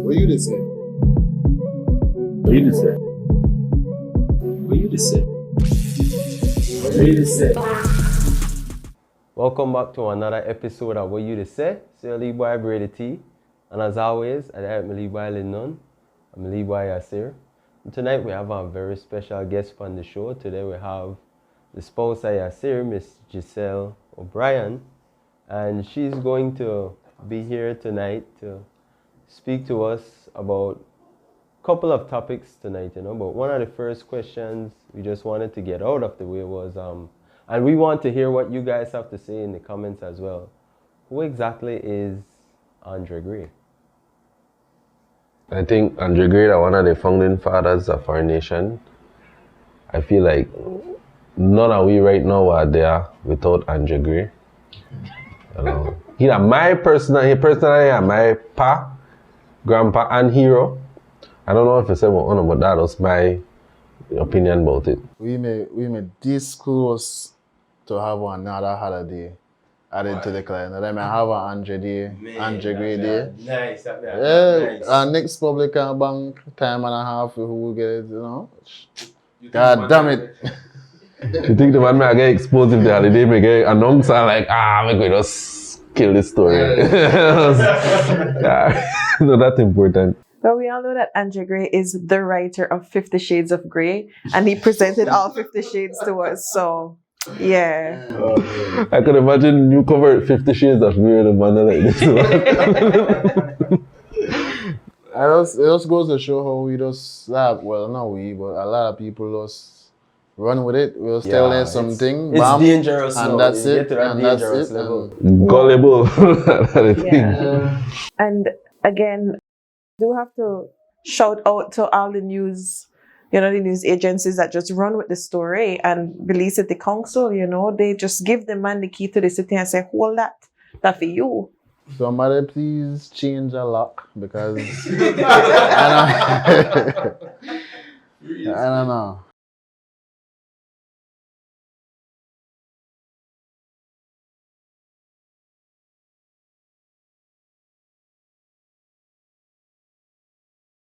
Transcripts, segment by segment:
Weh U Di Seh? Weh U Di Seh? Weh U Di Seh? Weh U Di Seh? Welcome back to another episode of Weh U Di Seh. It's your lead boy Brady T. And as always, I have my lead boy Linnon. I'm lead boy Yasir. And tonight we have a very special guest on the show. Today we have the spouse of Yasir, Miss Giselle O'Brien. And she's going to be here tonight to speak to us about a couple of topics tonight, But one of the first questions we just wanted to get out of the way was, and we want to hear what you guys have to say in the comments as well. Who exactly is Andre Gray? I think Andre Gray is one of the founding fathers of our nation. I feel like none of we right now are there without Andre Gray. He is my personally my pa, grandpa, and hero. I don't know if it's ever on, but that was my opinion about it. We may this close to have another holiday added to the calendar. Then I have an Andre Gray Day. Nice. Yeah, our next public bank time and a half, who will get it, God damn it. You think the man may get exposed if the holiday may get announced and like, we're going to just kill this story. No, that's important. But we all know that Andre Gray is the writer of 50 Shades of Grey, and he presented all 50 shades to us, so yeah. I could imagine you covered 50 Shades of Grey in a manner like this. It just goes to show how we just not we, but a lot of people just run with it. We'll tell them something. It's dangerous. And that's it. And dangerous level. Gullible. And again, do have to shout out to all the news, the news agencies that just run with the story, and Belize City Council, they just give the man the key to the city and say, hold that for you. Somebody please change a lock, because I don't know.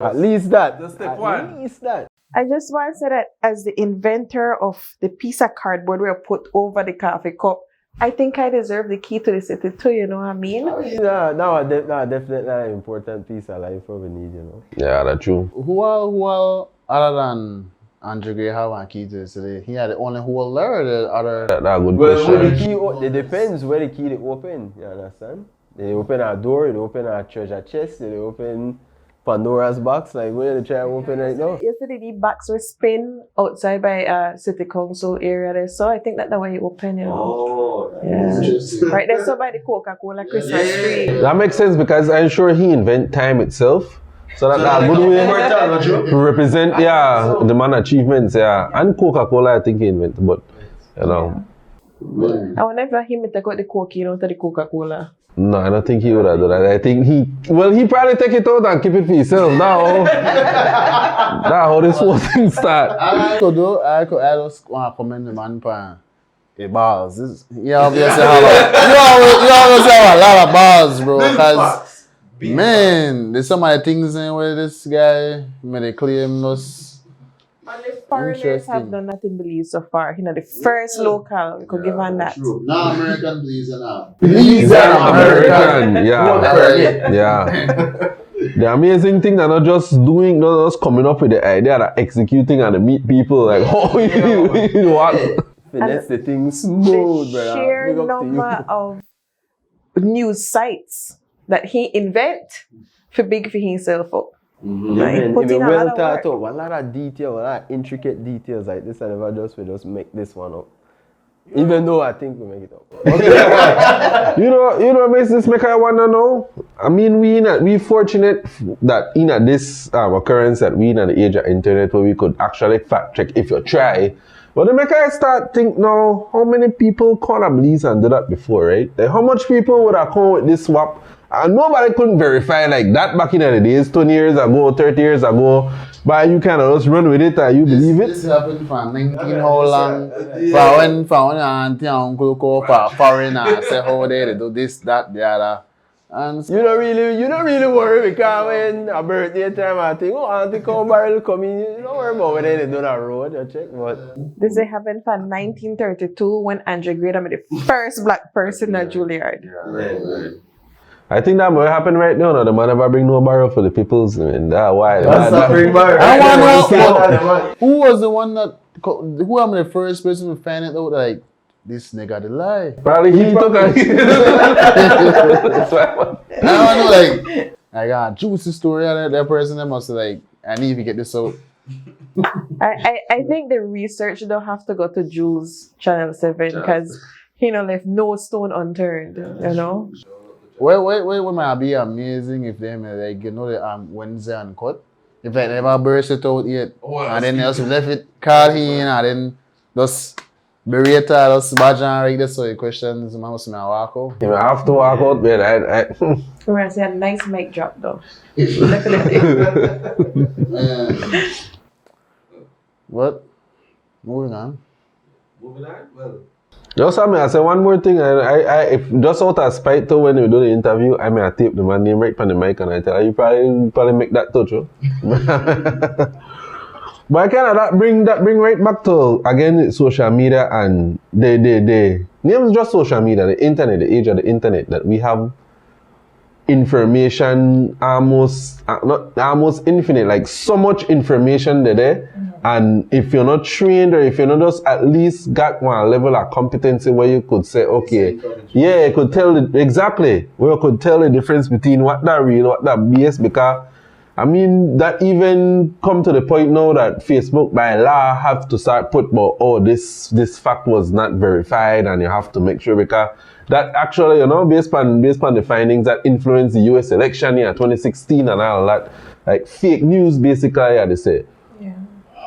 At least that. That's step one. At least that. I just want to say that as the inventor of the piece of cardboard we put over the coffee cup, I think I deserve the key to the city too, you know what I mean? Definitely an important piece of life we need, Yeah, that's true. Who all other than Andre Gray have a key to the city? He had the only holder or the other? That's a good Well, question. it depends where the key they open, you understand? They open a door, they open a treasure chest, they open Pandora's box, like where they try to open right now. Yesterday the box was spin outside by city council area there, so I think that's the way you open, Oh, yeah. Right there, so by the Coca-Cola Christmas tree. That makes sense because I'm sure he invent time itself. So that's a good way to represent, the man achievements, And Coca-Cola, I think he invented, but, I wonder if he may take out the Coke, to the Coca-Cola. No, I don't think he would have done that. I think he probably take it out and keep it for himself. Now, that's how this whole thing start. I just want to commend the man for the bars. You obviously have a lot of bars, bro. Because, man, there's so many things in where this guy made a claim us. And the foreigners have done that in Belize so far. The first local, we could give on that. True. Now American Belizean now. Belizean American, yeah. The amazing thing they're not just coming up with the idea, they're executing and they meet people like, oh, you what? Finesse the thing smooth, the sheer number of news sites that he invent for big for himself up. Well thought out, a lot of detail, a lot of intricate details like this, and we just make this one up. Even though I think we make it up. Okay. you know, makes this make I wanna know. I mean, we fortunate that in this occurrence that we in the age of internet where we could actually fact check if you try. But the make I start think now, how many people call a Belize and did that before, right? Like how much people would have come with this swap? And nobody couldn't verify like that back in the days, 20 years ago, 30 years ago. But you kind of just run with it and you believe it. This happened for 19 how long? For when auntie and uncle go for a foreigner, say how they do this, that, the other. And You don't really worry because when a birthday time I think, oh, Auntie come barrel come in, you don't worry about whether they do that road, you check. But This they happened for 1932 when Andrew Graham was the first black person at Juilliard. I think that might happen right now. No, the man never bring no barrel for the peoples, and that why. bring barrel. I want to know who was the one that who am the first person to find it out like this nigga the lie. Probably he took a. That's why. I don't know like I got a juicy story out of that person that must like I need to get this out. I think the research don't have to go to Jules Channel 7 because he left no stone unturned, you know. Wait, it might be amazing if them like the Wednesday uncut. If they never burst it out yet. And then they just left it call in and then just berate just badge and read this so the questions must walk out. You have to walk out, man. We're gonna say a nice mic drop though. What? Moving on. Well. Just I say one more thing. I if just out of spite though, when we do the interview, I may tape the man name right on the mic and I tell you probably make that touch, oh. But I kind of that bring right back to again social media and the name is just social media, the internet, the age of the internet that we have information almost not almost infinite, like so much information there. And if you're not trained or if you're not just at least got one level of competency where you could say, okay, yeah, you could tell exactly where you could tell the difference between what that real, what that BS, because I mean that even come to the point now that Facebook by law have to start put about this fact was not verified and you have to make sure because that actually, based on the findings that influenced the US election in 2016 and all that, like fake news basically, they say. Yeah.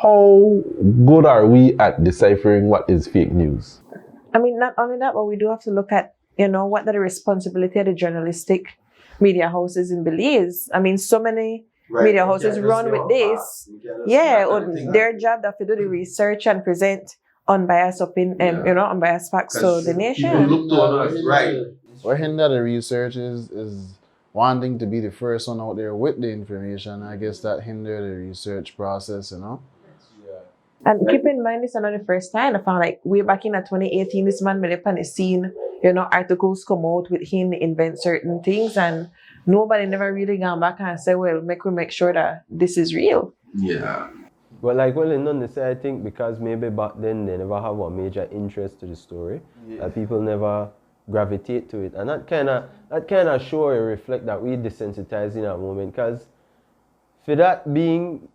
How good are we at deciphering what is fake news? I mean, not only that, but we do have to look at, what are the responsibility of the journalistic media houses in Belize. I mean, so many media houses run with this. Yeah, their job that to do the research and present unbiased unbiased facts to the nation. Right. What hinder the research is wanting to be the first one out there with the information. I guess that hinder the research process, And keep in mind, this is not the first time. I found like way back in 2018, this man made up on the scene, articles come out with him invent certain things and nobody never really gone back and say, well, make sure that this is real. Yeah. But like they say, I think because maybe back then they never have a major interest to the story, that people never gravitate to it. And that kind of show or reflect that we desensitized in that moment. Because for that being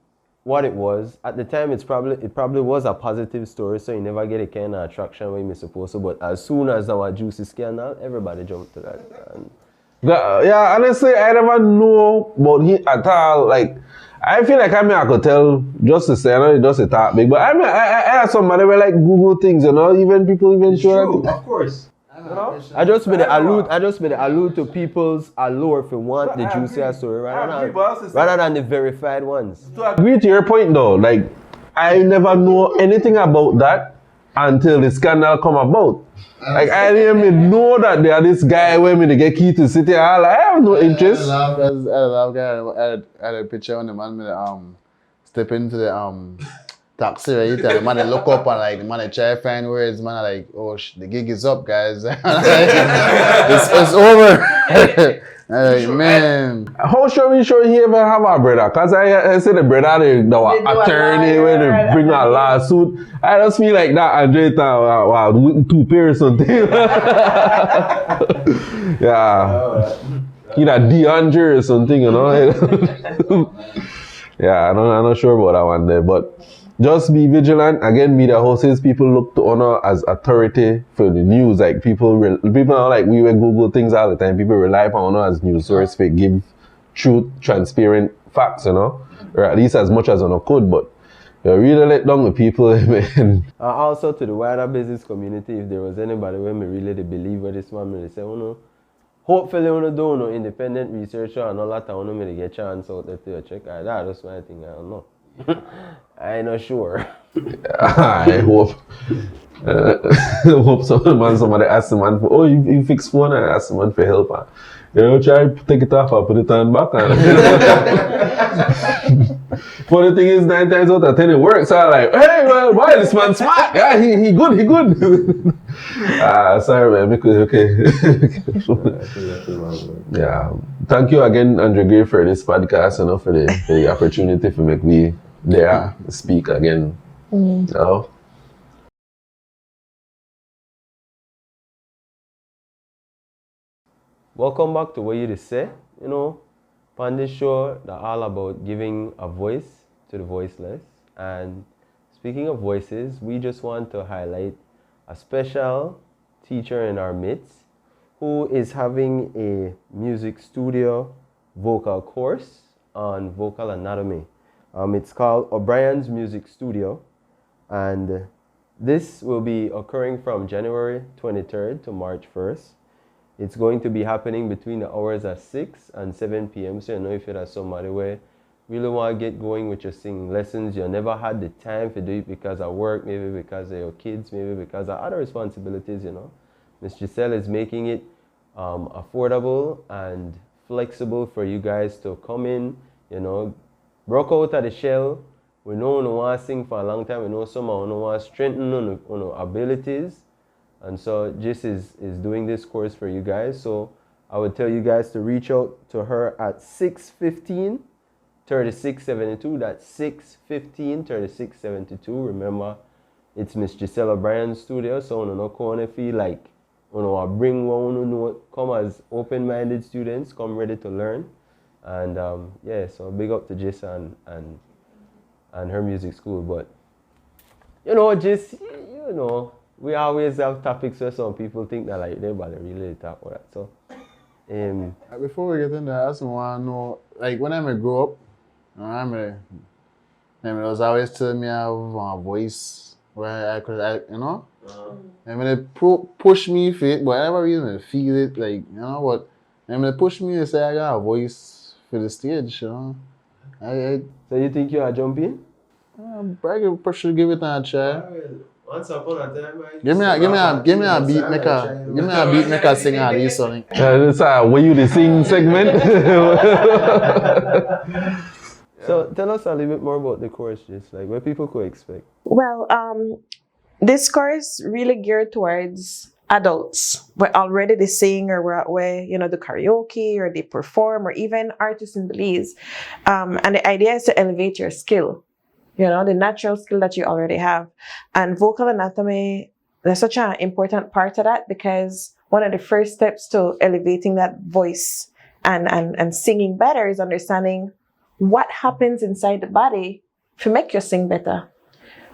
what it was, at the time it probably was a positive story, so you never get a kind of attraction when you're supposed to. But as soon as our juicy scandal, everybody jumped to that. And yeah, honestly, I never know about him at all. Like, I feel like I could tell just to say, I know it doesn't talk big, but I had somebody where like Google things, even people even show that. Of course. I just made the allude to people's allure if you want the juicier story rather than the verified ones. To agree to your point though, like I never know anything about that until the scandal come about. Like I didn't even know that there this guy where me to get key to city. I have no interest. I had a picture on the man step into the taxi right and the man look up and like the man try to find words, man like, oh the gig is up guys. it's over. Like, man. How sure he ever have a brother? Cause I say the brother the attorney when they bring a lawsuit. I just feel like that Andre wow, 2 pairs or something. Yeah. DeAndre or something, Yeah, I'm not sure about that one there, but just be vigilant. Again, media houses, people look to honor as authority for the news. Like people are like we Google things all the time. People rely upon honor as news source for give truth, transparent facts, or at least as much as honor could. But you really let down the people, man. Also to the wider business community, if there was anybody where me really believe what this man may say, hopefully we do no independent researcher and all that. I want to get chance out there to check. That's my thing. I don't know. I ain't not sure. I hope. Hope somebody ask the man for, oh, you fix phone, and ask the man for help. You know, try to take it off and put it on back. Funny thing is, 9 times out of 10 it works. So I'm like, hey, well, why this man smart? Yeah, he good, he good. Sorry, man, because, okay. Yeah. Thank you again, Andre Gray, for this podcast, and for the opportunity for make me there speak again. You know? Welcome back to Weh U Di Seh. You know, on this show, they're all about giving a voice to the voiceless. And speaking of voices, we just want to highlight a special teacher in our midst who is having a music studio vocal course on vocal anatomy. It's called O'Brien's Music Studio, and this will be occurring from January 23rd to March 1st. It's going to be happening between the hours of 6 and 7 p.m. So you know, if you're somebody where really want to get going with your singing lessons, you never had the time to do it because of work, maybe because of your kids, maybe because of other responsibilities, you know. Miss Giselle is making it affordable and flexible for you guys to come in, you know, broke out of the shell. We know we want to sing for a long time. We know some of you want to strengthen on abilities. And so Gis is doing this course for you guys. So I would tell you guys to reach out to her at 615-3672. That's 615-3672. Remember, it's Miss Giselle O'Brien's studio. So you no corner feel like I bring one, come as open-minded students, come ready to learn. And yeah, so big up to Gis and her music school. But you know, Gis, you know, we always have topics where some people think that like nobody really talk about that. So before we get in there, I just want to know, like when I grow up, I was always telling me I have a voice where I could, you know? And when they push me for it, but I never really feel it, like, you know what? And when they push me, they say I got a voice for the stage, you know? So you think you are jumping? I should give it a try. Once upon a time, Give me a beat maker sing at least something. This Weh U Di Sing segment. So tell us a little bit more about the course, just like what people could expect. Well, this course really geared towards adults, but already they sing or where you know, the karaoke or they perform, or even artists in Belize. And the idea is to elevate your skill. You know, the natural skill that you already have. And vocal anatomy, there's such an important part of that, because one of the first steps to elevating that voice and singing better is understanding what happens inside the body to make you sing better.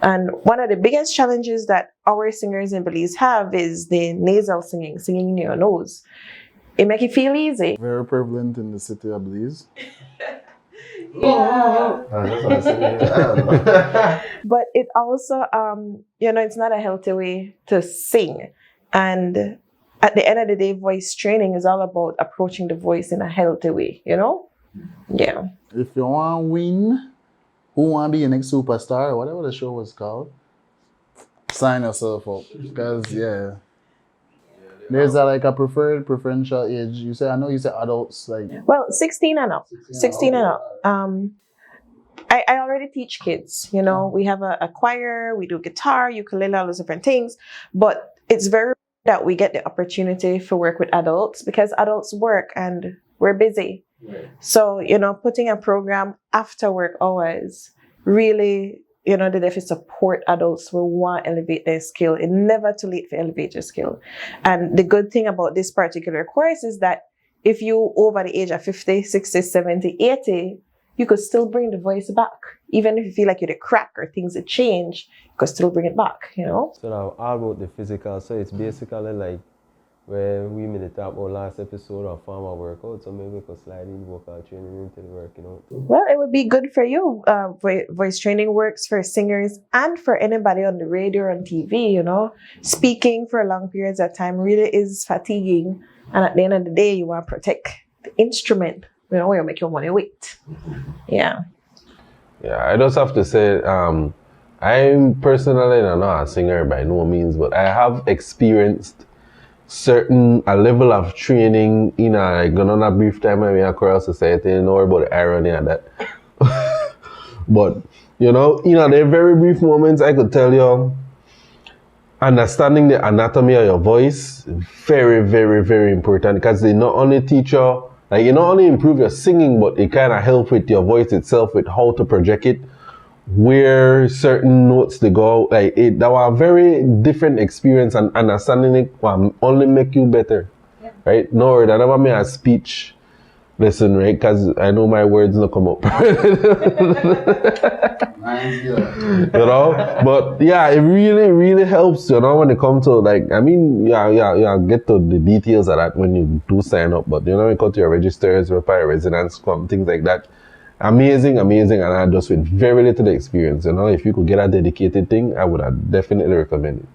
And one of the biggest challenges that our singers in Belize have is the nasal singing in your nose. It makes it feel easy. Very prevalent in the city of Belize. Yeah. But it also, you know, it's not a healthy way to sing. And at the end of the day, voice training is all about approaching the voice in a healthy way, you know? Yeah. If you want to win, who want to be your next superstar, or whatever the show was called, sign yourself up. Because, yeah. There's a preferential age. You say, I know you said adults, like. Well, 16 and up. 16 and up. I already teach kids, you know. We have a choir, we do guitar, ukulele, all those different things. But it's very rare that we get the opportunity to work with adults, because adults work and we're busy. Right. So, you know, putting a program after work hours really, you know, that if you support adults who want to elevate their skill, it's never too late to elevate your skill. And the good thing about this particular course is that if you over the age of 50, 60, 70, 80, you could still bring the voice back. Even if you feel like you're a crack or things that change, you could still bring it back, you know? So now, all about the physical. So it's basically like where we made the talk about last episode of farmer workout, so maybe we could slide in vocal training into the work, you know? Well, it would be good for you. Voice training works for singers and for anybody on the radio or on TV, you know? Speaking for long periods of time really is fatiguing. And at the end of the day, you want to protect the instrument, you know, where you make your money with. Yeah. Yeah, I just have to say, I'm personally not a singer by no means, but I have experienced a level of training in a gonna brief time when we are choral society, you know about the irony of that. But the very brief moments I could tell you, understanding the anatomy of your voice, very, very, very important, because they not only teach you, like, you not only improve your singing, but it kind of help with your voice itself, with how to project it, where certain notes they go. Like, that was a very different experience, and understanding it will only make you better. Yeah. Right? No, that never made a speech lesson, right? Because I know my words not come up. But yeah, it really, really helps, when it comes to, like, I mean, yeah, get to the details of that when you do sign up, but you come to your registers, your residence, things like that. Amazing, and I just with very little experience, if you could get a dedicated thing, I would definitely recommend it.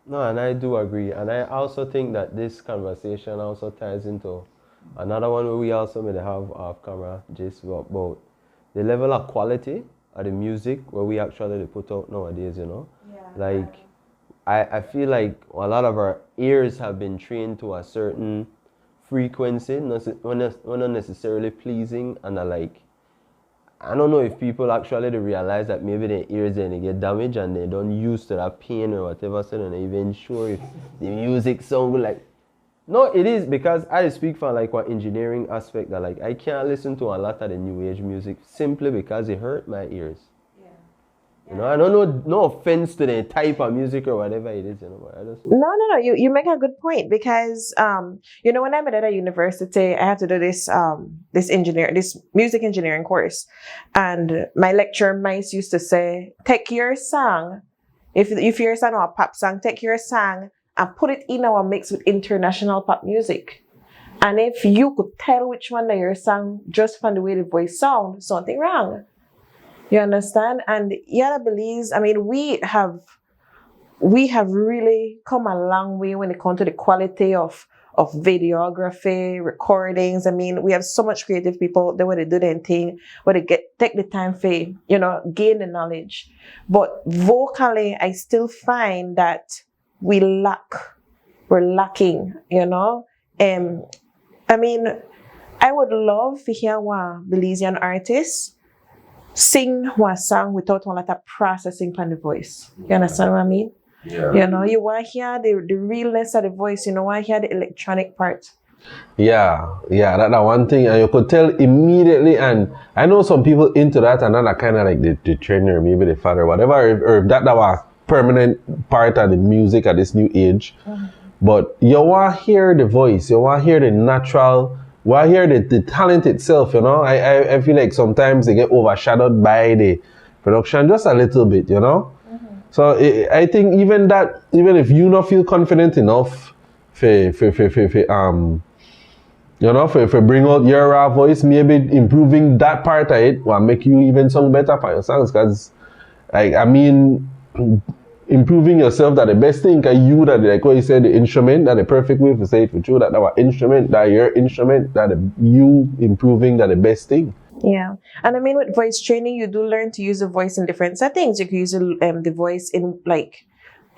No, and I do agree, and I also think that this conversation also ties into another one where we also may have off camera just about the level of quality of the music where we actually put out nowadays, Yeah. Like, I feel like a lot of our ears have been trained to a certain frequency, not necessarily pleasing, and I don't know if people actually realize that maybe their ears then get damaged and they don't used to that pain or whatever, so they're not even sure if the music sound like. No, it is, because I speak from like what engineering aspect that like I can't listen to a lot of the new age music simply because it hurt my ears. Yeah. I don't know, no offense to the type of music or whatever it is, but I just... No. You make a good point, because when I'm at a university, I have to do this music engineering course, and my lecturer mice used to say, take your song, if your song or a pop song, take your song and put it in our mix with international pop music. And if you could tell which one that your song just from the way the voice sound, something wrong. You understand? And Belize, I mean, we have really come a long way when it comes to the quality of videography, recordings. I mean, we have so much creative people that when they do their thing, where they take the time for, gain the knowledge. But vocally, I still find that we're lacking, I mean, I would love to hear one Belizean artist sing one song without a lot of processing on the voice. You understand what I mean? Yeah. You want to hear the realness of the voice, you want to hear the electronic part. Yeah, that's one thing, and you could tell immediately. And I know some people into that, and not kind of like the trainer, maybe the father, whatever, or if that was permanent part of the music at this new age. Mm-hmm. But you want to hear the voice, you want to hear the natural, you want to hear the talent itself. I feel like sometimes they get overshadowed by the production just a little bit, Mm-hmm. So I think even if you not feel confident enough for bring out your raw voice, maybe improving that part of it will make you even sound better for your songs. Because, improving yourself, that the best thing, cause you that, like what you said, the instrument, that the perfect way to say it for you, that our instrument, that your instrument, that you improving, that the best thing. Yeah. And I mean, with voice training, you do learn to use the voice in different settings. You can use the voice in like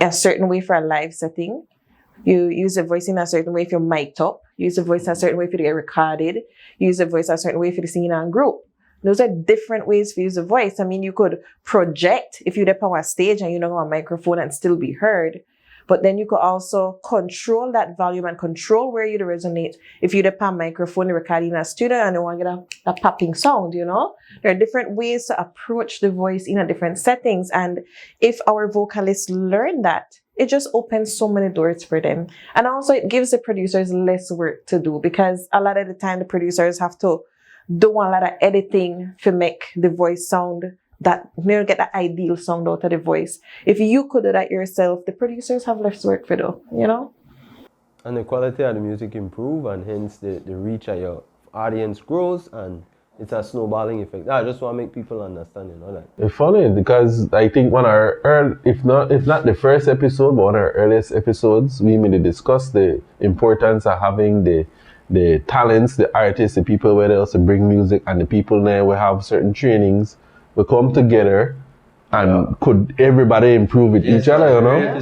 a certain way for a live setting. You use the voice in a certain way if you're mic'd up. You use the voice in a certain way if you get recorded. You use the voice in a certain way if you're singing in a group. Those are different ways to use the voice. I mean, you could project if you're up on a stage and you don't have a microphone and still be heard. But then you could also control that volume and control where you resonate. If you're up on a microphone, you're recording in a studio and you want to get a popping sound, There are different ways to approach the voice in a different settings. And if our vocalists learn that, it just opens so many doors for them. And also it gives the producers less work to do, because a lot of the time the producers have to do a lot of editing to make the voice sound that, get that ideal sound out of the voice. If you could do that yourself, the producers have less work to do, And the quality of the music improve, and hence the reach of your audience grows, and it's a snowballing effect. I just want to make people understand, that. It's funny because I think one of our if not the first episode, but one of our earliest episodes, we may discuss the importance of having the talents, the artists, the people where else to bring music, and the people there will have certain trainings. We come together And could everybody improve with each other, you know?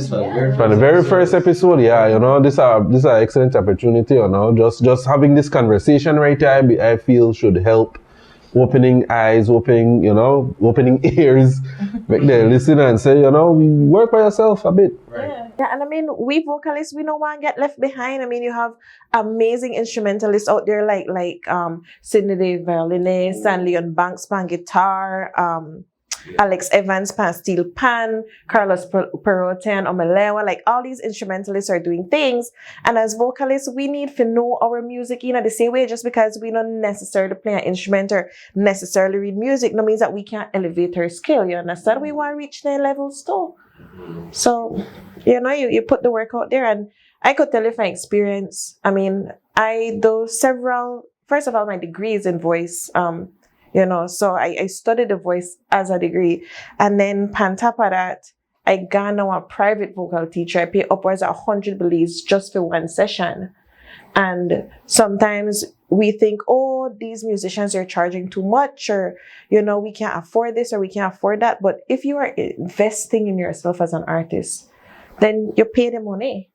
From the very first episode, you know, this are excellent opportunity, you know. Just having this conversation right here, I feel should help opening eyes, opening ears, make them listen and say, you know, work by yourself a bit. Yeah, and I mean, we vocalists, we don't want to get left behind. I mean, you have amazing instrumentalists out there like Sydney the violinist, and Leon Banks pan guitar, Alex Evans pan steel pan, Carlos Perote and Omelewa, like all these instrumentalists are doing things. And as vocalists, we need to know our music in the same way. Just because we don't necessarily play an instrument or necessarily read music, no means that we can't elevate our skill. You understand? We want to reach their levels too. So, you know, you put the work out there, and I could tell you from experience. I mean, first of all, my degree is in voice. You know, so I studied the voice as a degree. And then on top of that, I got now a private vocal teacher. I pay upwards of 100 Belize just for one session. And sometimes we think, oh, these musicians are charging too much, or, you know, we can't afford this or we can't afford that. But if you are investing in yourself as an artist, then you pay the money.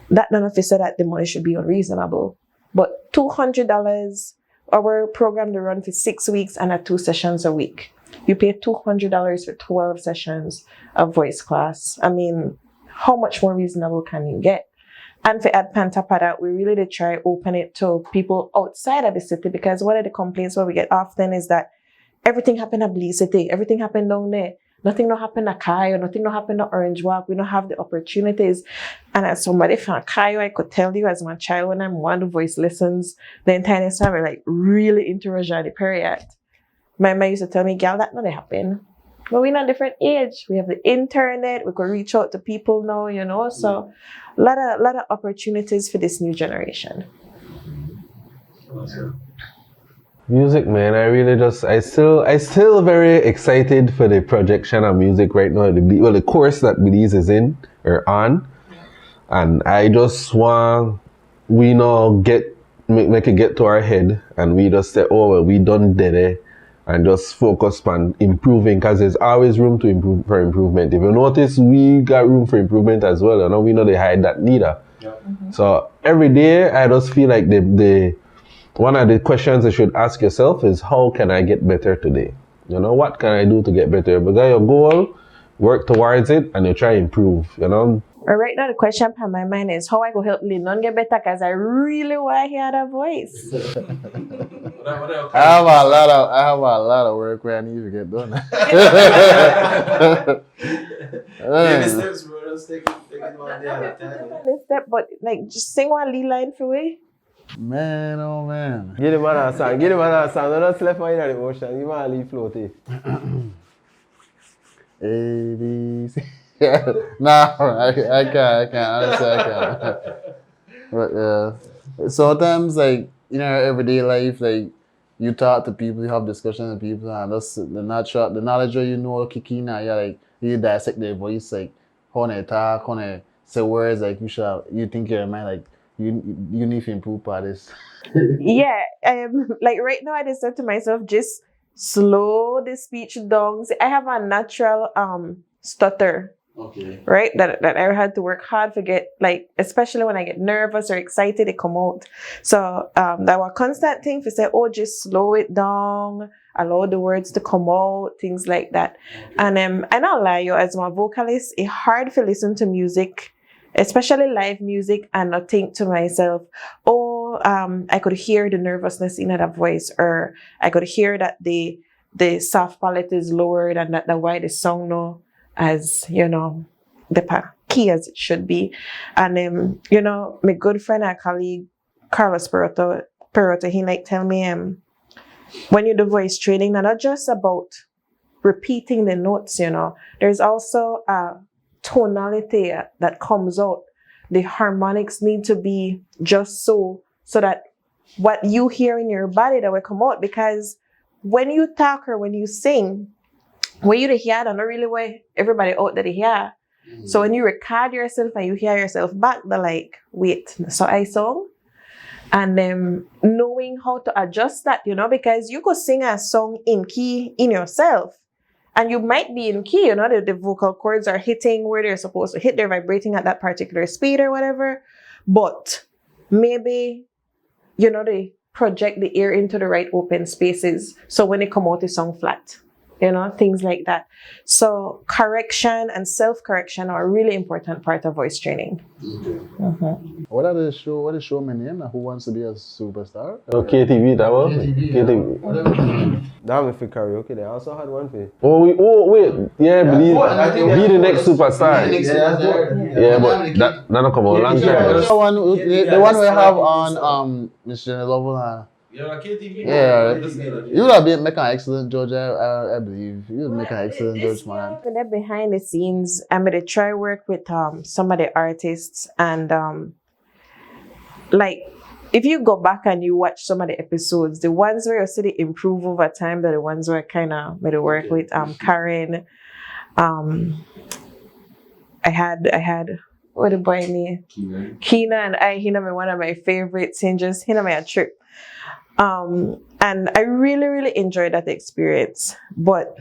That none of us said that the money should be unreasonable. But $200, our program to run for 6 weeks and at 2 sessions a week. You pay $200 for 12 sessions of voice class. I mean, how much more reasonable can you get? And for add on top of that, we really did try open it to people outside of the city, because one of the complaints what we get often is that everything happened at Belize City, everything happened down there. Nothing don't happen at Cayo, nothing don't happen at Orange Walk. We don't have the opportunities. And as somebody from Cayo, I could tell you as my child when I'm one of voice lessons, the entire time I'm like really into Rajani Period. My mom used to tell me, "Gal, that not happen." But we're in a different age. We have the internet. We can reach out to people now, you know. So a lot of opportunities for this new generation. Music, man, I still very excited for the projection of music right now. The course that Belize is in or on, and I just want we now make it get to our head, and we just say, oh well, we done did it, and just focus on improving, because there's always room to improve for improvement. If you notice, we got room for improvement as well. You know, we know they hide that neither. Yeah. Mm-hmm. So every day, I just feel like the one of the questions you should ask yourself is, how can I get better today? You know, what can I do to get better? Because your goal, work towards it, and you try to improve, you know? Right now, the question on my mind is how I go help Lyndon get better, because I really want to hear that voice. I have a lot of work where I need to get done. Baby steps, bro. Let's take it one day at a time. But like, just sing one lead line for me. Man, oh man. Get him on a song. Don't left my in the ocean. You want to leave floaty. A, B, C. Yeah. Nah, I can't. Honestly, I can't. But yeah. Sometimes, like, in our everyday life, like, you talk to people, you have discussions with people, and that's the knowledge that you know kicking in, yeah, like, you dissect their voice, like, how they talk, how they say words, like, you think in your mind, like, you need to improve on this. Yeah, like right now I just said to myself, just slow the speech down. See, I have a natural stutter. Okay. Right? That I had to work hard to get, like, especially when I get nervous or excited, it come out. So that was a constant thing to say, oh, just slow it down, allow the words to come out, things like that. And I don't lie, you, as my vocalist, it's hard to listen to music, especially live music, and not think to myself, oh, I could hear the nervousness in that voice, or I could hear that the soft palate is lowered, and that the why the song no as, you know, the key as it should be. And you know, my good friend and colleague Carlos Perote, he like tell me when you do voice training, not just about repeating the notes, you know, there's also a tonality that comes out. The harmonics need to be just so that what you hear in your body that will come out, because when you talk or when you sing, when you hear that, not really where everybody out that they hear. Mm-hmm. So when you record yourself and you hear yourself back, they're like, wait, so I sung? And knowing how to adjust that, you know, because you could sing a song in key in yourself, And you might be in key, the vocal cords are hitting where they're supposed to hit, they're vibrating at that particular speed or whatever. But maybe, they project the ear into the right open spaces. So when they come out, it sound flat. Things like that. So correction and self-correction are a really important part of voice training. What is the show my name? Who Wants to Be a Superstar? Oh, KTV, that one? KTV. Damn, if you karaoke, they also had one for you. Wait. Yeah, Belize. I think Be the next superstar. Yeah, but that don't come on a long time. The one we have on Mr. Love. Yeah, KTV. Yeah, you would have make an excellent judge, I believe. You would make an excellent judge, man. When they're behind the scenes, I'm going to try work with some of the artists and if you go back and you watch some of the episodes, the ones where you see they improve over time, they're the ones where I kind of made it work with Karen. I had what the boy name? Keena and he know one of my favorites. He know me a trip. And I really, really enjoyed that experience. But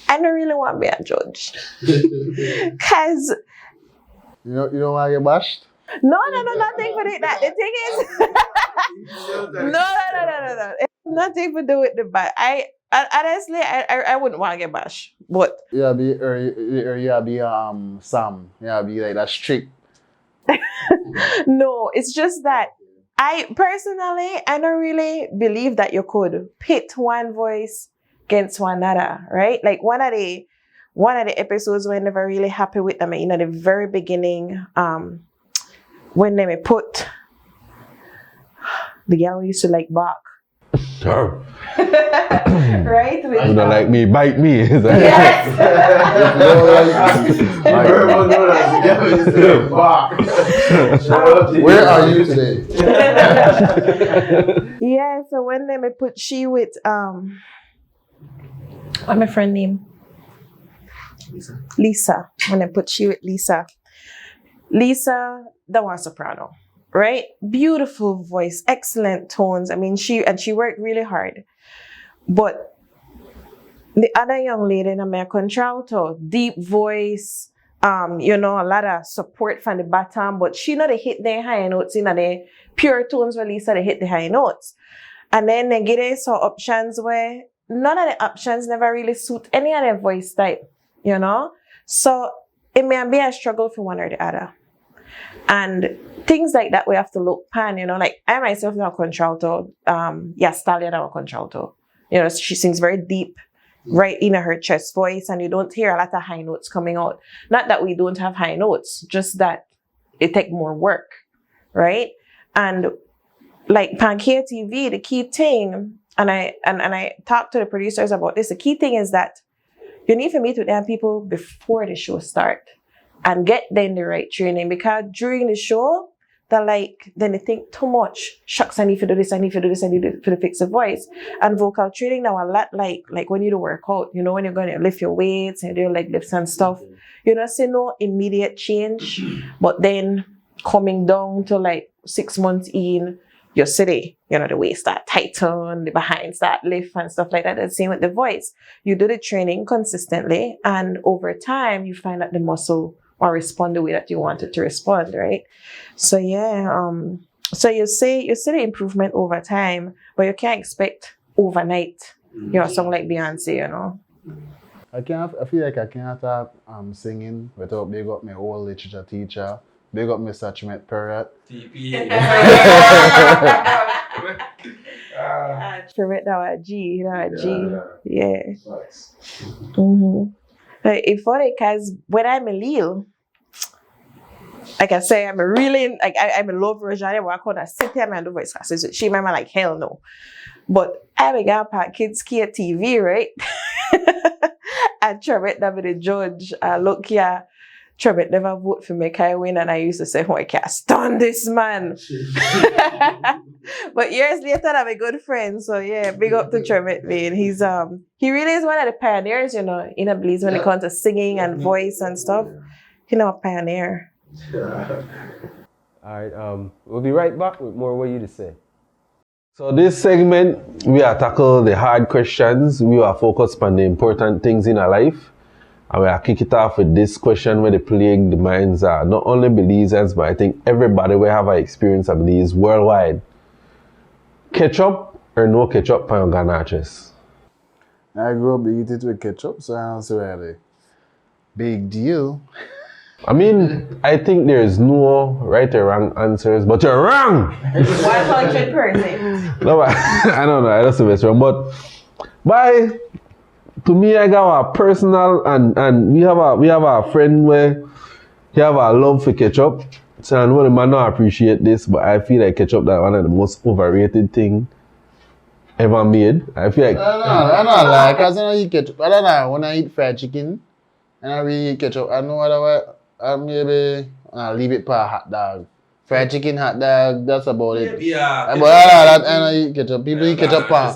I don't really want to be a judge. Cause you don't want to get bashed? No, nothing for that. The thing is no. It's nothing to do with the bash. Honestly, I wouldn't want to get bashed. But Yeah, be Sam. Yeah, be like that strict. no, it's just that I don't really believe that you could pit one voice against one another, right? Like one of the episodes we're never really happy with them, the very beginning, when they put the girl used to like bark. Right? You don't like me, bite me. Yes. Where are you today? Yeah, so when they put she with what's my friend name? Lisa. When I put she with Lisa, that was soprano, right? Beautiful voice, excellent tones. I mean, she worked really hard. But the other young lady in a contralto, deep voice, a lot of support from the bottom, but she know they hit the high notes, the pure tones where Lisa they hit the high notes. And then they get some options where none of the options never really suit any other voice type, So it may be a struggle for one or the other. And things like that we have to look pan, like I myself am a contralto, Stallion I'm a contralto. She sings very deep, right in her chest voice, and you don't hear a lot of high notes coming out. Not that we don't have high notes, just that it takes more work, right? And like Pancake TV, the key thing, and I talked to the producers about this, the key thing is that you need to meet with them people before the show start and get them the right training, because during the show, then they think too much. Shucks, I need to do this, I need to fix the voice. And vocal training now a lot like when you do work out, when you're going to lift your weights and do leg lifts and stuff, see no immediate change, but then coming down to 6 months in, you're sitting, the waist start tighten, the behind start lift and stuff like that. And same with the voice. You do the training consistently, and over time you find that the muscle or respond the way that you want it to respond, right? So yeah, so you see the improvement over time, but you can't expect overnight, song like Beyonce, I feel like I can't start singing without big up my old literature teacher, big up Mr. Chimet Perrott. TP. Chimet now a G, yeah. Mm-hmm. It's funny because when I'm a Lil, like I say, I'm I'm in love with Roger, but I couldn't sit here and do voice classes. She might like, hell no. But I'm a guy at Kids Care TV, right? And Trebet never the judge. Look here, Trebet never vote for me, I win, and I used to say, oh, I can't stand this man. But years later, I'm a good friend. So yeah, big up to Trebet, man. He really is one of the pioneers, in a Belize when it comes to singing and voice and stuff. A pioneer. All right, we'll be right back with more Weh U Di Seh. So this segment, we are tackle the hard questions. We are focused on the important things in our life. And we are kick it off with this question where the plague the minds are not only Belizeans, but I think everybody will have an experience of Belize worldwide. Ketchup or no ketchup on Garnaches? I grew up eating it with ketchup, so I don't see really big deal. I mean, I think there's no right or wrong answers, but you're wrong! 100%. No, but I don't know, I don't see what's wrong, but to me, I got a personal and we have a friend where he have a love for ketchup. So I know the man not appreciate this, but I feel like ketchup that one of the most overrated thing ever made. I feel like I don't know, like, cause I don't eat ketchup. I don't know, when I eat fried chicken, and I really eat ketchup, I know otherwise, I maybe leave it for a hot dog. Fried chicken, hot dog, that's about it. Yeah. But I don't eat ketchup. People eat ketchup on.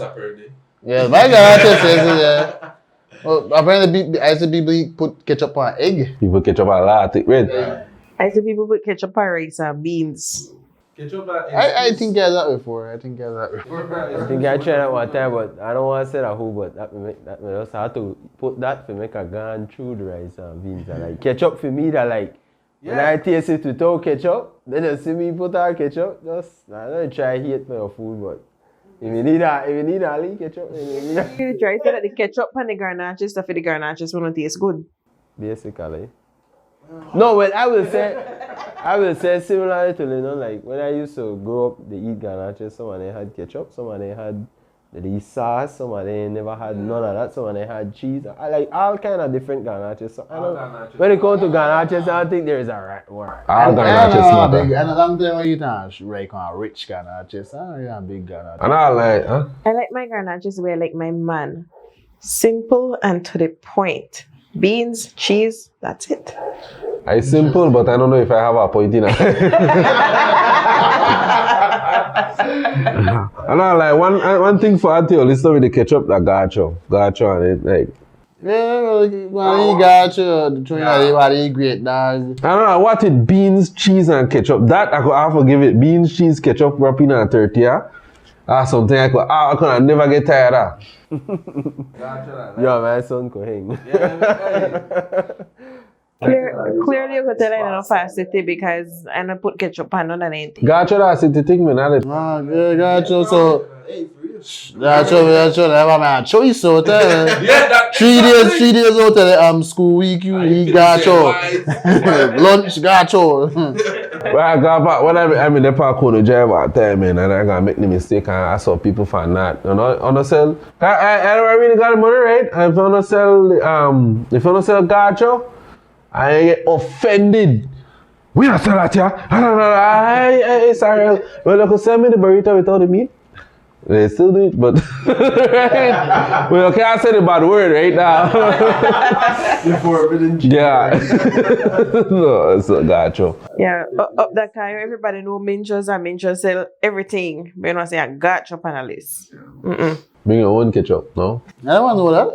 Yeah, my Garnaches says it, yeah. Well, apparently, I see people put ketchup on egg. people ketchup a lot, right? I see people put ketchup on rice and beans. Ketchup I think I had that before. I think I tried that one time, but I don't want to say that who, but that me just have to put that to make a gone through the rice and beans. And like ketchup for me, that like when I taste it without ketchup, then you see me put on ketchup. Just I don't try hate for your food, but if you need a little ketchup, You try to say that the ketchup and the Garnaches stuff for the Garnaches won't taste good. basically. No, but I will say similarly to like when I used to grow up, they eat Garnaches. Some of them had ketchup, some of them had the sauce, some of them never had none of that. Some of them had cheese. I like all kind of different Garnaches. So I don't. When it comes to Garnaches, I don't think there is a right one. All Garnaches matter. And a long time when you eat like a rich Garnaches, I don't eat a big Garnaches. And I like, huh? I like my Garnaches where like my man. Simple and to the point. Beans, cheese, that's it. It's simple, but I don't know if I have a point in it. And I like one thing for Auntie, listen with the ketchup, that gacho and it like. Yeah, when you got you, everybody great dog. I don't know what it beans, cheese, and ketchup. That I could have to give it beans, cheese, ketchup, wrapping and tortilla. That's something I could never get tired of. Yo, my son could hang. Clearly you could tell I don't fast city because I don't put ketchup on none of anything. Gacho, that's the thing, man. Yeah, got you. So, that's never my choice. So, 3 days out of the school week, you eat gacho. Lunch gacho. Well, I got back when I'm in the park on the drive at time, man, and I gotta make the mistake and I saw people find that. You know, on the sell. I really got the money, right? If you wanna sell gacho, I get offended. We not sell that here. I sorry. Well, you could sell me the burrito without the meat. They still do it, but right? Well, okay, I said a bad word right now. Yeah. No, it's a gacho. Yeah, up that car, everybody know Minchos and Minchos sell everything. But you know, say I got chop on a list. Bring your own ketchup, no? I never know that.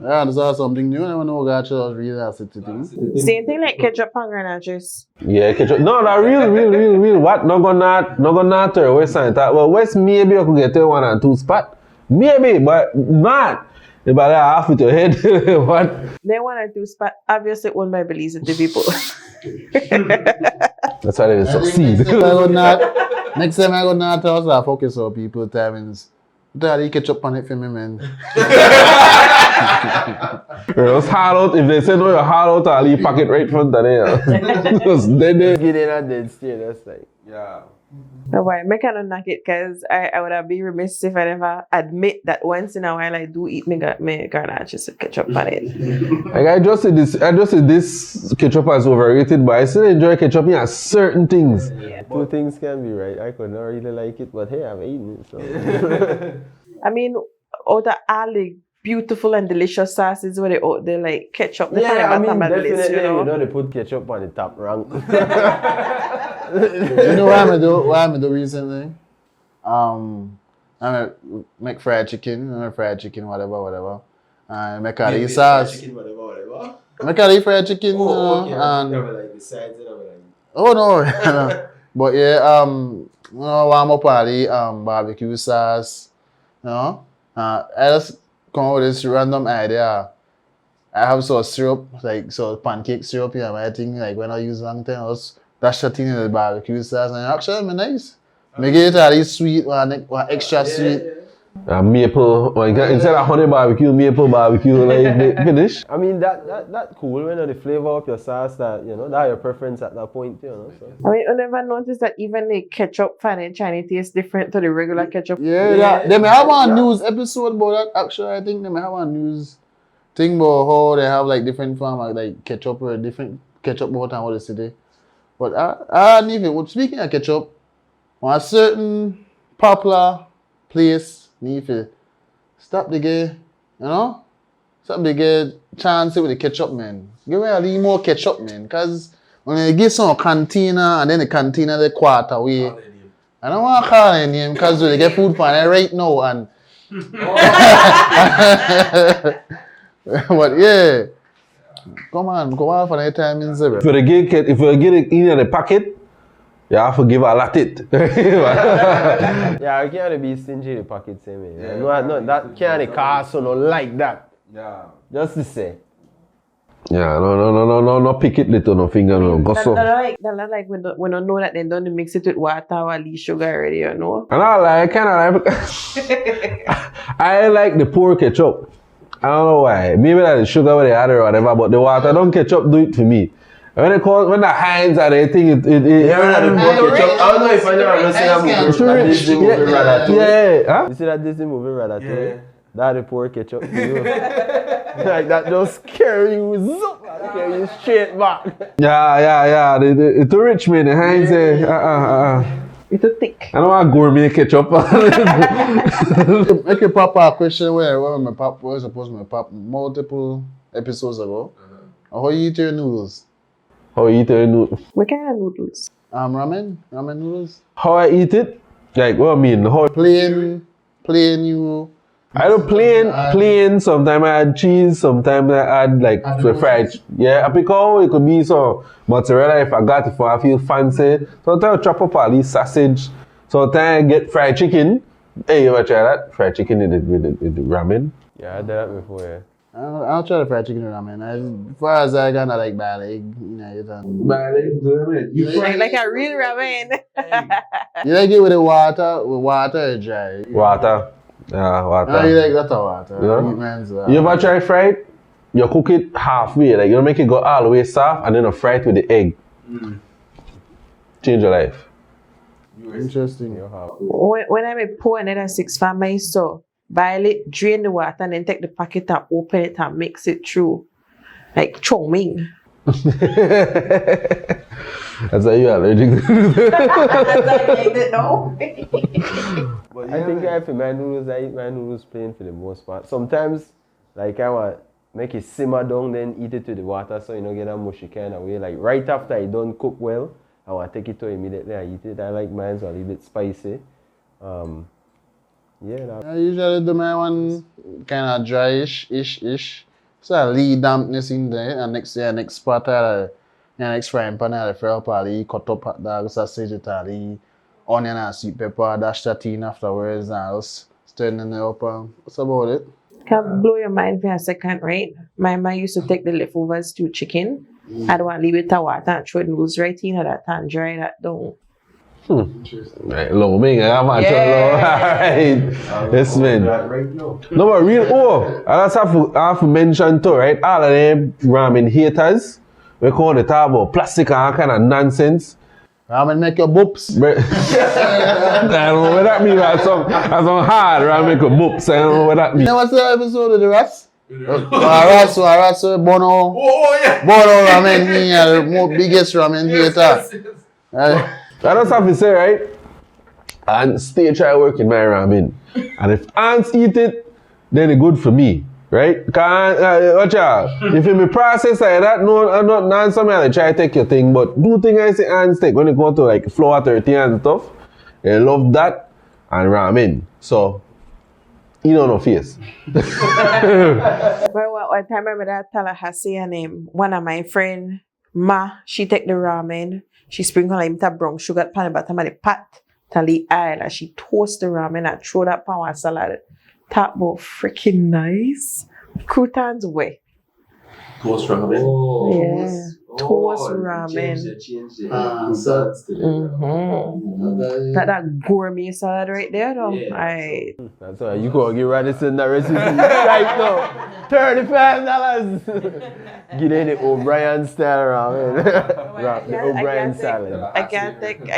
Yeah, this is something new. I never know gacho was really a city thing. Same thing like ketchup and Garnaches. Yeah, ketchup. No, that real. What? No not to West Side. Well, West maybe you could get to 1 or 2 spot. Maybe, but not. You better half with your head. What? They 1 or 2 spot obviously owned by Belizean people. That's why they succeed. Next time I go north, I was focus on people timings. Daddy, ketchup on it for me, man. It's hard out. If they say no, you're hard out, I'll leave pocket right front of there. Just dead there. Get in and dead stay, that's like. Yeah. No, why? I cannot knock it because I would have been remiss if I never admit that once in a while I do eat my Garnaches with ketchup on it. Like I just said this ketchup is overrated, but I still enjoy ketchup in certain things. Yeah. 2 things can be right. I could not really like it, but hey, I've eaten it. So. I mean, out of all the beautiful and delicious sauces where they like ketchup. They definitely, list, you know? They put ketchup on the top rank. You know what I'm do recently? I make fried chicken, whatever. And make curry sauce. Make curry fried chicken, Okay. and Like the sides and everything. oh no, but yeah, warm up all the barbecue sauce, you know. I just come up with this random idea. I have some syrup, like so pancake syrup, yeah, I think like when I use long time, I just dash that thing in the barbecue sauce and actually it's nice. Make it all this sweet, one extra sweet. Maple, like, instead of honey barbecue, maple barbecue, like finish. I mean that cool when the flavor of your sauce that that your preference at that point, So. I mean, I never noticed that even the ketchup fan in China tastes different to the regular ketchup. Yeah. They may have a news episode about that. Actually, I think they may have a news thing about how they have like different form like ketchup or different ketchup about and what the city. But speaking of ketchup, on a certain popular place need to stop the gay, stop the gay chance with the ketchup, man. Give me a little more ketchup, man, because when they give some container and then the container they quarter away. I don't want to call their name because they get food for it right now and but yeah. Come on for the time in zero. If you get it in the packet, you have to give a lot it. Yeah, I can't be stingy the pocket same way. Yeah. No, that can't cost so no like that. Yeah. Just to say. Yeah, no pick it little, no finger, no gossip. That's like when I know that they don't mix it with water or least sugar already, And I I like the poor ketchup. I don't know why. Maybe that the sugar with the add or whatever, but the water don't ketchup do it for me. When the hands are the thing, it I don't know if I know that Disney movie Ratatouille. Yeah. Huh? You see that Disney movie Ratatouille? Yeah. That the poor ketchup for you. Like that just carry you carry you straight back. Yeah. The too rich man, the hands It's a thick. I don't want gourmet ketchup. Make a pop question where my pop was supposed to pop multiple episodes ago. How you eat your noodles? How you eat your noodles? What kind of noodles? Ramen noodles. How I eat it? Like what I mean? How plain you. I do plain. Sometimes I add cheese. Sometimes I add like fried. Yeah, because it could be some mozzarella if I got it for I feel fancy. Sometimes I chop up at least sausage. Sometimes I get fried chicken. Hey, you ever try that? Fried chicken with the ramen? Yeah, I did that before. Yeah. I'll try the fried chicken with ramen. As far as I got, I like bad egg. Bad egg, You like a real ramen. You like it with the water or dry? Water. Yeah, water. No, you like that water. Yeah. You ever try fried? You cook it halfway, like you don't make it go all the way soft and then you fry it with the egg. Change your life. Interesting. When I make pour another 6 for my store, boil it, drain the water, and then take the packet and open it and mix it through. Like chow mein. That's why you're allergic to But I think for my noodles, I eat my noodles plain for the most part. Sometimes, like I want make it simmer down, then eat it to the water so you don't get a mushy kind of way. Like right after it don't cook well, I want to take it to immediately I eat it. I like mine so a little bit spicy. I usually do my one kind of dry-ish. So I leave dampness in there and next part next frying pan I fry up all the cut up hot dog, sausage, the onion and sweet pepper, dash that in afterwards and just stirring it up. That's about it. Can blow your mind for a second, right? My mom used to take the leftovers to chicken. I don't want to leave it to water and throw noodles right in that and dry that down. Right, low ming, I'm not alright. Yes, man. No, but real, I just have to mention too, right? All of them ramen haters, we call it about plastic and all kind of nonsense. Ramen make your boops. I don't know what that means. That's some hard ramen make your boops. I don't know what that means. You know what's the episode of the rats? Rats, Bono. Oh, yeah. Bono ramen here, the biggest ramen hater. I just have to say, right? And stay try working my ramen. And if ants eat it, then it's good for me. Right? Watch out. If you process like that, not something I try to take your thing, but do thing I say ants take when you go to like floor 13 and stuff. They love that and ramen. So, you know no face. One time I remember that Tallahassee and one of my friend, Ma, she take the ramen, she sprinkle like brown sugar pan the bottom of the pot, tali oil and she toast the ramen and throw that power salad. Talk about freaking nice. Croutons way. Toast ramen. Oh, Yeah. Toast ramen. Change the croutons to the That gourmet salad right there though. Yeah, That's why you gonna give Radisson that recipe right now. $35. Get in the O'Brien style ramen. The O'Brien salad. I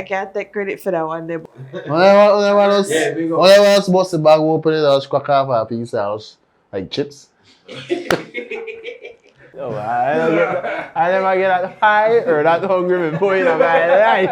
can't take credit for that one. Whenever else bust the bag open it, I'll crack off a piece of like chips. No, I never get that high or that hungry before you know my life.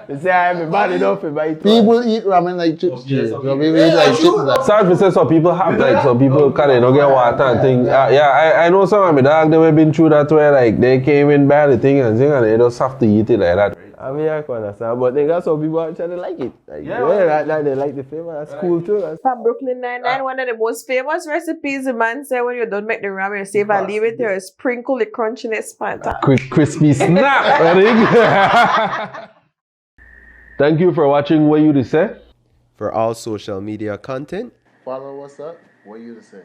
They say I'm bad enough if I People eat ramen like chips. So people eat like chips. Like. Sad to say some people have like some people kind of get water and things. I know some of my dog they have been through that where like they came in bad the thing and they just have to eat it like that. I mean I can understand, but they got some people actually like it. Like, they like the flavor. That's cool too. From Brooklyn Nine-Nine, one of the most famous recipes the man said when you don't make the ramen, you say if I leave it there, sprinkle the crunchiness pan. Crispy snap, I think. Thank you for watching Weh U Di Seh. For all social media content, Follow what's up? What you to say?